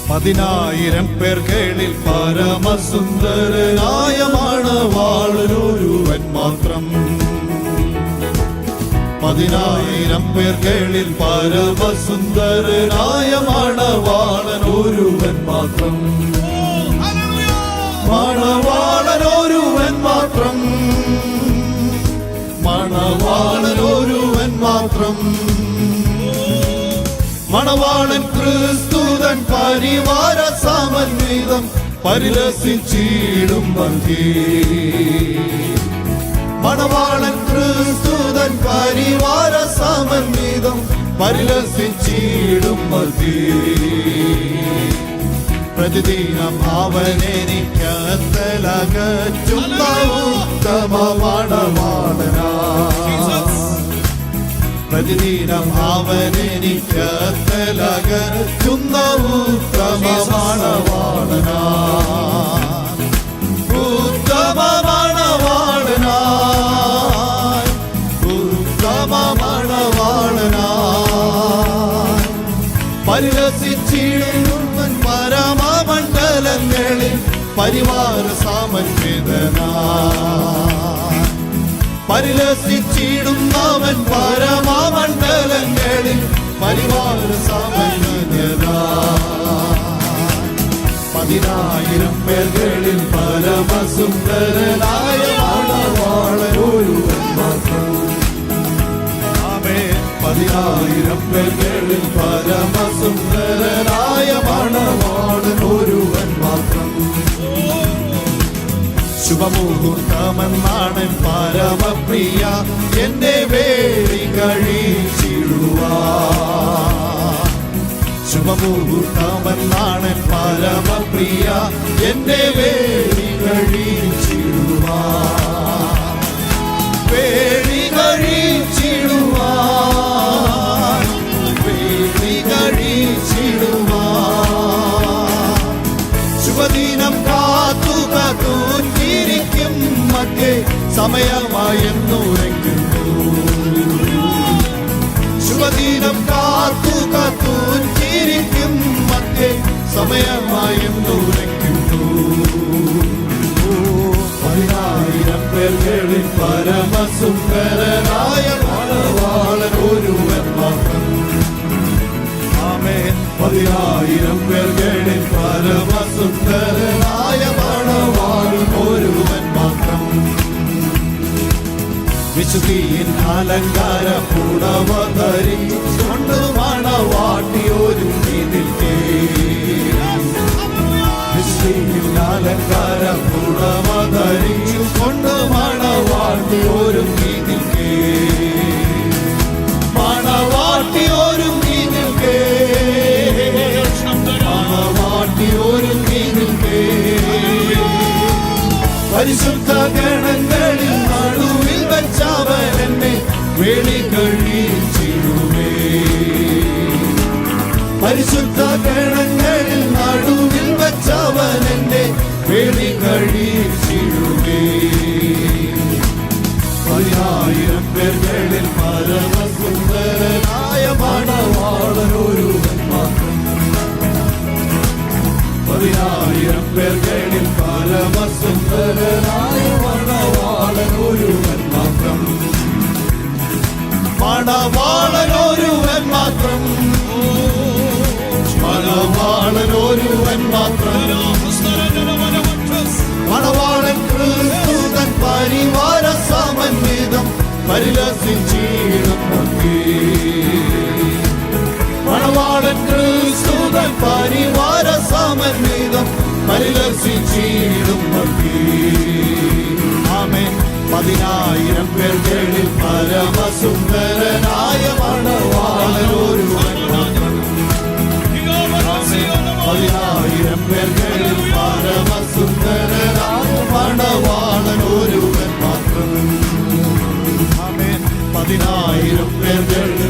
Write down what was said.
10,000 പേർകളിൽ പരമസുന്ദരനായ മണവാളനൊരുവൻ മാത്രം. 10,000 പേർകളിൽ പരമസുന്ദരനായ മണവാളനൊരുവൻ മാത്രം. മണവാളനൊരുവൻ മാത്രം. മണവാളനൊരുവൻ മാത്രം. മണവാളൻ ക്രിസ്തുതൻ പരിവാര സമന്വിതം പരിലസിച്ചിടും മധ്യേ. മണവാളൻ ക്രിസ്തുതൻ പരിവാര സമന്വിതം പരിലസിച്ചിടും മധ്യേ. പ്രതിദിനം അവനെനിക്കത്തലകറ്റുന്ന ഉത്തമ മണവാളനാ. പ്രതിദിനം അവനെനിക്കത്തലകറ്റുന്ന ഉത്തമ മണവാളനാ. ഉത്തമ മണവാളനാ. ഉത്തമ മണവാളനാ. പരിലസിച്ചിടുന്നവൻ പരമമണ്ഡലങ്ങളിൽ പരിവാര സമന്വിതനാ. പരിലസിച്ചിടുന്നവൻ പരമമണ്ഡലങ്ങളിൽ പരിവാര സമന്വിതനാ. 10,000 പേർകളിൽ പരമസുന്ദരനായ മണവാളനൊരുവൻ മാത്രം. 10,000 പേർകളിൽ പരമസുന്ദരനായ മണവാളനൊരുവൻ മാത്രം. ശുഭമുഹൂർത്തമെന്നാണ് പരമപ്രിയ എന്റെ വേളി കഴിച്ചിടുവാൻ. ശുഭമുഹൂർത്തമെന്നാണ് പരമപ്രിയ എന്റെ വേളി കഴിച്ചിടുവാൻ. വേളി കഴിച്ചിടുവാൻ. വേളി കഴിച്ചിടുവാൻ. ശുഭദിനം കാത്തു കാത്തിരിക്കും മറ്റേ സമയമായെന്നുറയ്ക്കുന്നു. ശുഭദിനം കാത്തു കാത്തിരിക്കും മറ്റേ സമയമായെന്നുറയ്ക്കുന്നു. 10,000 പേർകളിൽ പരമസുന്ദരനായ മണവാളനൊരുവൻ മാത്രം. 10,000 പേർകളിൽ പരമസുന്ദരനായ മണവാളനൊരുവൻ മാത്രം. വിശുദ്ധിയിൻ അലങ്കാര പുടവ ധരിച്ചുകൊണ്ട് മണവാട്ടിയൊരുങ്ങി നിൽക്കേ. വിശുദ്ധിയിൻ അലങ്കാര പുടവ ധരിച്ചുകൊണ്ട് മണവാട്ടിയൊരുങ്ങി നിൽക്കേ. മണവാട്ടിയൊരുങ്ങി നിൽക്കേ. മണവാട്ടിയൊരുങ്ങി നിൽക്കേ. പരിശുദ്ധ ഗണങ്ങളിൽ നടുവിൽ വെച്ചവൻ എന്നെ വേളി കഴിച്ചിടുമേ. പരിശുദ്ധ ഗണങ്ങളിൽ നടുവിൽ വെച്ചവൻ എന്നെ വേളി കഴിച്ചിടുമേ. 10,000 പേർകളിൽ പരമസുന്ദരനായ മണവാളനൊരുവൻ മാത്രം. 10,000 പേർകളിൽ പരമസുന്ദരനായ മണവാളനൊരുവൻ മാത്രം. മണവാളനൊരുവൻ മാത്രം. മണവാളനൊരുവൻ മാത്രം. മണവാളൻ ക്രിസ്തുതൻ പരിവാര സമന്വിതം പരിലസിച്ചിടും മധ്യേ. മണവാളൻ ക്രിസ്തുതൻ പരിവാര സമന്വിതം പരിലസിച്ചിടും മധ്യേ. ആമേൻ. 10,000 പേർകളിൽ പരമസുന്ദരനായ മണവാളനൊരുവൻ മാത്രം. 10,000 പേർകളിൽ പരമസുന്ദരനായ മണവാളനൊരുവൻ മാത്രം. ആമേൻ. 10,000 പേർകളിൽ